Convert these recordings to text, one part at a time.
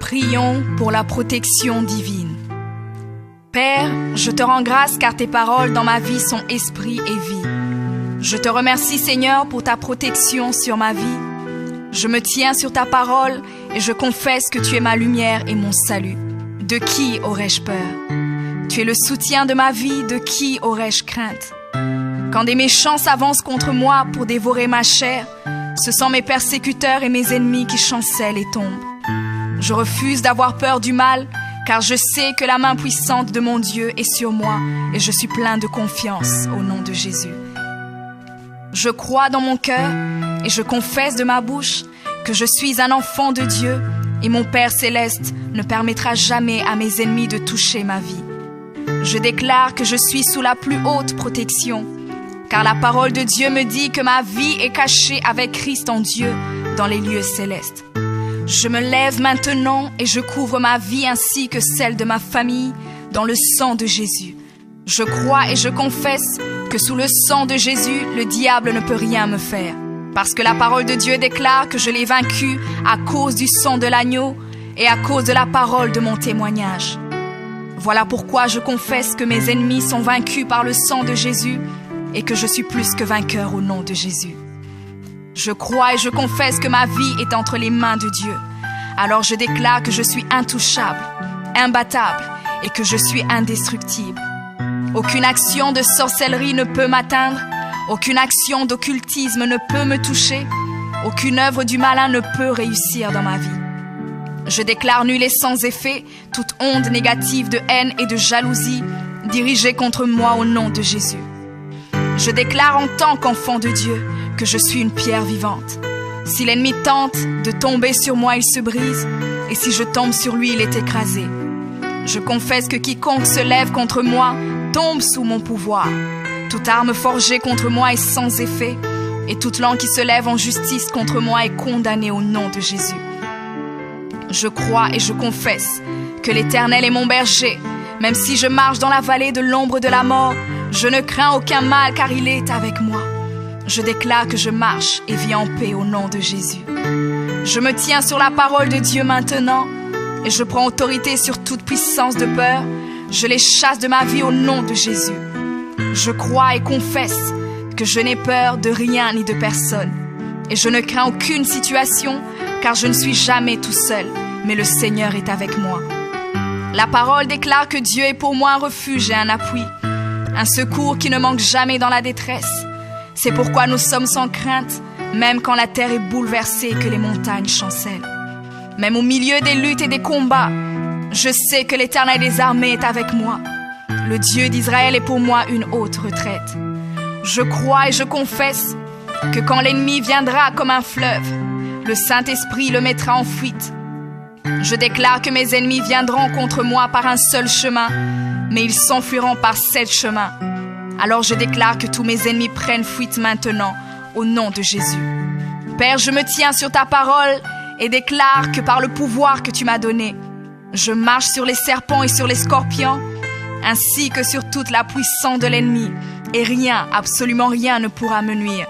Prions pour la protection divine. Père, je te rends grâce car tes paroles dans ma vie sont esprit et vie. Je te remercie Seigneur pour ta protection sur ma vie. Je me tiens sur ta parole et je confesse que tu es ma lumière et mon salut. De qui aurais-je peur? Tu es le soutien de ma vie, de qui aurais-je crainte? Quand des méchants s'avancent contre moi pour dévorer ma chair, ce sont mes persécuteurs et mes ennemis qui chancellent et tombent. Je refuse d'avoir peur du mal, car je sais que la main puissante de mon Dieu est sur moi et je suis plein de confiance au nom de Jésus. Je crois dans mon cœur et je confesse de ma bouche que je suis un enfant de Dieu et mon Père céleste ne permettra jamais à mes ennemis de toucher ma vie. Je déclare que je suis sous la plus haute protection, car la parole de Dieu me dit que ma vie est cachée avec Christ en Dieu dans les lieux célestes. Je me lève maintenant et je couvre ma vie ainsi que celle de ma famille dans le sang de Jésus. Je crois et je confesse que sous le sang de Jésus, le diable ne peut rien me faire. Parce que la parole de Dieu déclare que je l'ai vaincu à cause du sang de l'agneau et à cause de la parole de mon témoignage. Voilà pourquoi je confesse que mes ennemis sont vaincus par le sang de Jésus et que je suis plus que vainqueur au nom de Jésus. Je crois et je confesse que ma vie est entre les mains de Dieu. Alors je déclare que je suis intouchable, imbattable et que je suis indestructible. Aucune action de sorcellerie ne peut m'atteindre, aucune action d'occultisme ne peut me toucher, aucune œuvre du malin ne peut réussir dans ma vie. Je déclare nul et sans effet toute onde négative de haine et de jalousie dirigée contre moi au nom de Jésus. Je déclare en tant qu'enfant de Dieu que je suis une pierre vivante. Si l'ennemi tente de tomber sur moi, il se brise, et si je tombe sur lui, il est écrasé. Je confesse que quiconque se lève contre moi tombe sous mon pouvoir. Toute arme forgée contre moi est sans effet, et toute langue qui se lève en justice contre moi est condamnée au nom de Jésus. Je crois et je confesse que l'Éternel est mon berger. Même si je marche dans la vallée de l'ombre de la mort, je ne crains aucun mal car il est avec moi. Je déclare que je marche et vis en paix au nom de Jésus. Je me tiens sur la parole de Dieu maintenant et je prends autorité sur toute puissance de peur. Je les chasse de ma vie au nom de Jésus. Je crois et confesse que je n'ai peur de rien ni de personne. Et je ne crains aucune situation car je ne suis jamais tout seul, mais le Seigneur est avec moi. La parole déclare que Dieu est pour moi un refuge et un appui, un secours qui ne manque jamais dans la détresse. C'est pourquoi nous sommes sans crainte, même quand la terre est bouleversée et que les montagnes chancellent. Même au milieu des luttes et des combats, je sais que l'Éternel des armées est avec moi. Le Dieu d'Israël est pour moi une haute retraite. Je crois et je confesse que quand l'ennemi viendra comme un fleuve, le Saint-Esprit le mettra en fuite. Je déclare que mes ennemis viendront contre moi par un seul chemin, mais ils s'enfuiront par 7 chemins. Alors je déclare que tous mes ennemis prennent fuite maintenant, au nom de Jésus. Père, je me tiens sur ta parole et déclare que par le pouvoir que tu m'as donné, je marche sur les serpents et sur les scorpions, ainsi que sur toute la puissance de l'ennemi, et rien, absolument rien ne pourra me nuire.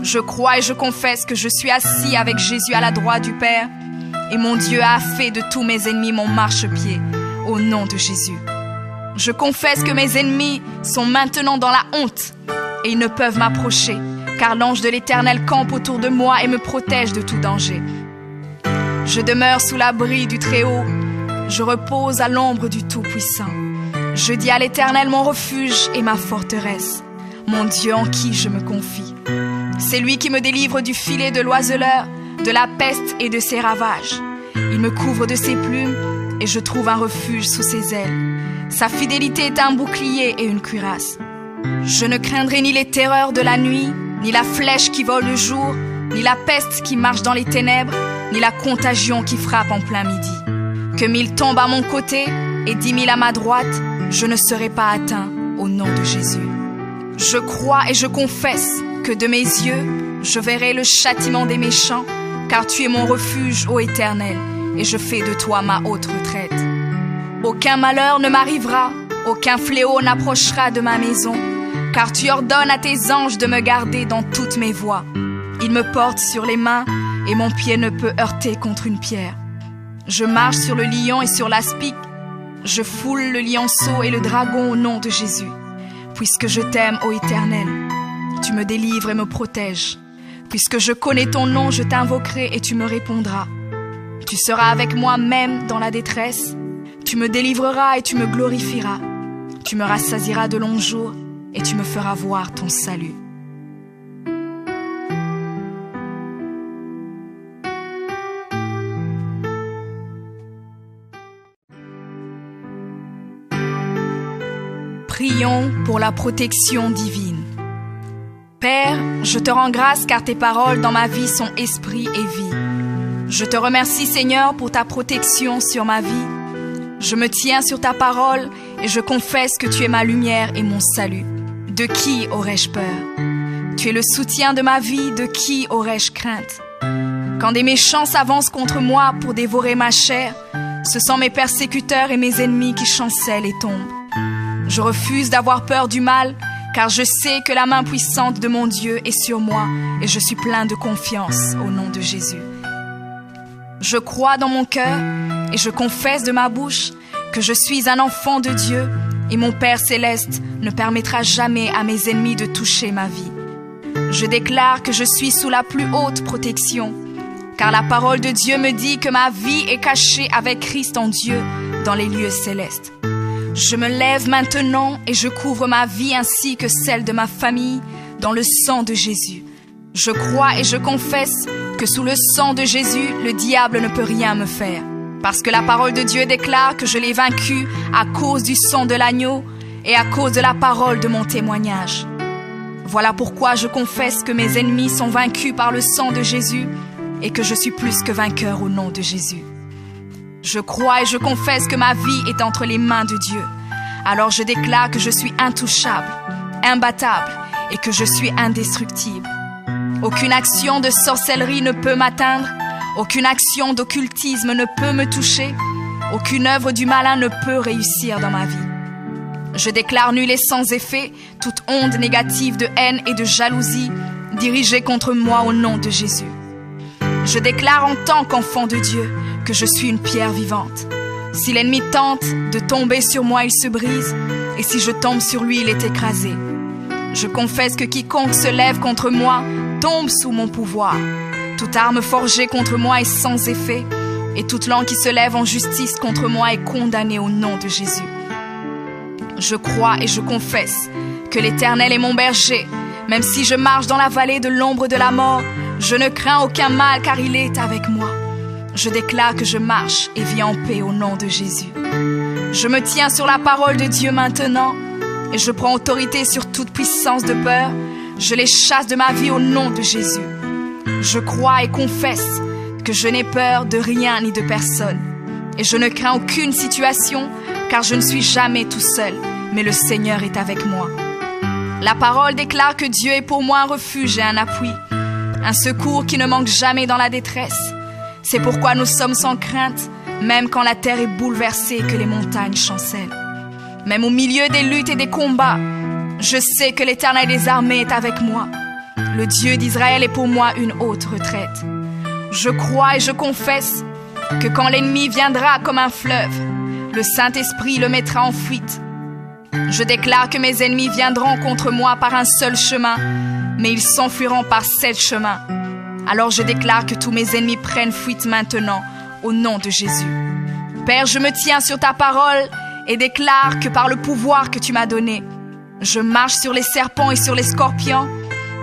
Je crois et je confesse que je suis assis avec Jésus à la droite du Père, et mon Dieu a fait de tous mes ennemis mon marchepied, au nom de Jésus. Je confesse que mes ennemis sont maintenant dans la honte, et ils ne peuvent m'approcher, car l'ange de l'Éternel campe autour de moi et me protège de tout danger. Je demeure sous l'abri du Très-Haut, je repose à l'ombre du Tout-Puissant. Je dis à l'Éternel mon refuge et ma forteresse, mon Dieu en qui je me confie. C'est lui qui me délivre du filet de l'oiseleur, de la peste et de ses ravages. Il me couvre de ses plumes et je trouve un refuge sous ses ailes. Sa fidélité est un bouclier et une cuirasse. Je ne craindrai ni les terreurs de la nuit, ni la flèche qui vole le jour, ni la peste qui marche dans les ténèbres, ni la contagion qui frappe en plein midi. Que 1000 tombent à mon côté et 10 000 à ma droite, je ne serai pas atteint au nom de Jésus. Je crois et je confesse que de mes yeux, je verrai le châtiment des méchants, car tu es mon refuge, ô Éternel, et je fais de toi ma haute retraite. Aucun malheur ne m'arrivera, aucun fléau n'approchera de ma maison, car tu ordonnes à tes anges de me garder dans toutes mes voies. Ils me portent sur les mains, et mon pied ne peut heurter contre une pierre. Je marche sur le lion et sur l'aspic. Je foule le lionceau et le dragon au nom de Jésus. Puisque je t'aime, ô Éternel, tu me délivres et me protèges. Puisque je connais ton nom, je t'invoquerai et tu me répondras. Tu seras avec moi même dans la détresse. Tu me délivreras et tu me glorifieras. Tu me rassasieras de longs jours et tu me feras voir ton salut. Prions pour la protection divine. Père, je te rends grâce car tes paroles dans ma vie sont esprit et vie. Je te remercie Seigneur pour ta protection sur ma vie. Je me tiens sur ta parole et je confesse que tu es ma lumière et mon salut. De qui aurais-je peur? Tu es le soutien de ma vie, de qui aurais-je crainte? Quand des méchants s'avancent contre moi pour dévorer ma chair, ce sont mes persécuteurs et mes ennemis qui chancellent et tombent. Je refuse d'avoir peur du mal, car je sais que la main puissante de mon Dieu est sur moi et je suis plein de confiance au nom de Jésus. Je crois dans mon cœur et je confesse de ma bouche que je suis un enfant de Dieu et mon Père céleste ne permettra jamais à mes ennemis de toucher ma vie. Je déclare que je suis sous la plus haute protection, car la parole de Dieu me dit que ma vie est cachée avec Christ en Dieu dans les lieux célestes. Je me lève maintenant et je couvre ma vie ainsi que celle de ma famille dans le sang de Jésus. Je crois et je confesse que sous le sang de Jésus, le diable ne peut rien me faire. Parce que la parole de Dieu déclare que je l'ai vaincu à cause du sang de l'agneau et à cause de la parole de mon témoignage. Voilà pourquoi je confesse que mes ennemis sont vaincus par le sang de Jésus et que je suis plus que vainqueur au nom de Jésus. Je crois et je confesse que ma vie est entre les mains de Dieu. Alors je déclare que je suis intouchable, imbattable et que je suis indestructible. Aucune action de sorcellerie ne peut m'atteindre, aucune action d'occultisme ne peut me toucher, aucune œuvre du malin ne peut réussir dans ma vie. Je déclare nul et sans effet toute onde négative de haine et de jalousie dirigée contre moi au nom de Jésus. Je déclare en tant qu'enfant de Dieu que je suis une pierre vivante. Si l'ennemi tente de tomber sur moi, il se brise, et si je tombe sur lui, il est écrasé. Je confesse que quiconque se lève contre moi tombe sous mon pouvoir. Toute arme forgée contre moi est sans effet, et toute langue qui se lève en justice contre moi est condamnée au nom de Jésus. Je crois et je confesse que l'Éternel est mon berger. Même si je marche dans la vallée de l'ombre de la mort, je ne crains aucun mal car il est avec moi. Je déclare que je marche et vis en paix au nom de Jésus. Je me tiens sur la parole de Dieu maintenant et je prends autorité sur toute puissance de peur. Je les chasse de ma vie au nom de Jésus. Je crois et confesse que je n'ai peur de rien ni de personne. Et je ne crains aucune situation car je ne suis jamais tout seul, mais le Seigneur est avec moi. La parole déclare que Dieu est pour moi un refuge et un appui, un secours qui ne manque jamais dans la détresse. C'est pourquoi nous sommes sans crainte, même quand la terre est bouleversée et que les montagnes chancellent. Même au milieu des luttes et des combats, je sais que l'Éternel des armées est avec moi. Le Dieu d'Israël est pour moi une haute retraite. Je crois et je confesse que quand l'ennemi viendra comme un fleuve, le Saint-Esprit le mettra en fuite. Je déclare que mes ennemis viendront contre moi par un seul chemin, mais ils s'enfuiront par 7 chemins. Alors je déclare que tous mes ennemis prennent fuite maintenant, au nom de Jésus. Père, je me tiens sur ta parole et déclare que par le pouvoir que tu m'as donné, je marche sur les serpents et sur les scorpions,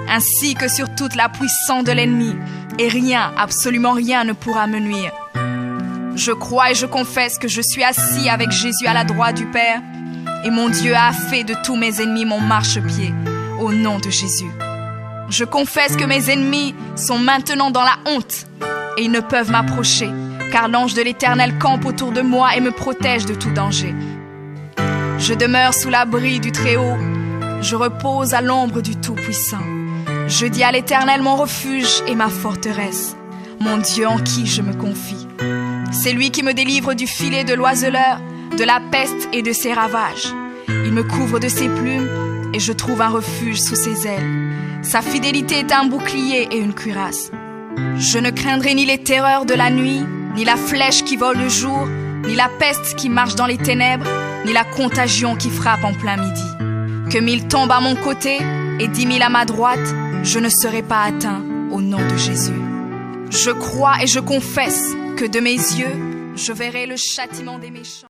ainsi que sur toute la puissance de l'ennemi, et rien, absolument rien ne pourra me nuire. Je crois et je confesse que je suis assis avec Jésus à la droite du Père, et mon Dieu a fait de tous mes ennemis mon marchepied, au nom de Jésus. Je confesse que mes ennemis sont maintenant dans la honte, et ils ne peuvent m'approcher, car l'ange de l'Éternel campe autour de moi et me protège de tout danger. Je demeure sous l'abri du Très-Haut, je repose à l'ombre du Tout-Puissant. Je dis à l'Éternel mon refuge et ma forteresse, mon Dieu en qui je me confie. C'est lui qui me délivre du filet de l'oiseleur, de la peste et de ses ravages. Il me couvre de ses plumes et je trouve un refuge sous ses ailes. Sa fidélité est un bouclier et une cuirasse. Je ne craindrai ni les terreurs de la nuit, ni la flèche qui vole le jour, ni la peste qui marche dans les ténèbres, ni la contagion qui frappe en plein midi. Que 1000 tombent à mon côté et 10 000 à ma droite, je ne serai pas atteint au nom de Jésus. Je crois et je confesse que de mes yeux, je verrai le châtiment des méchants.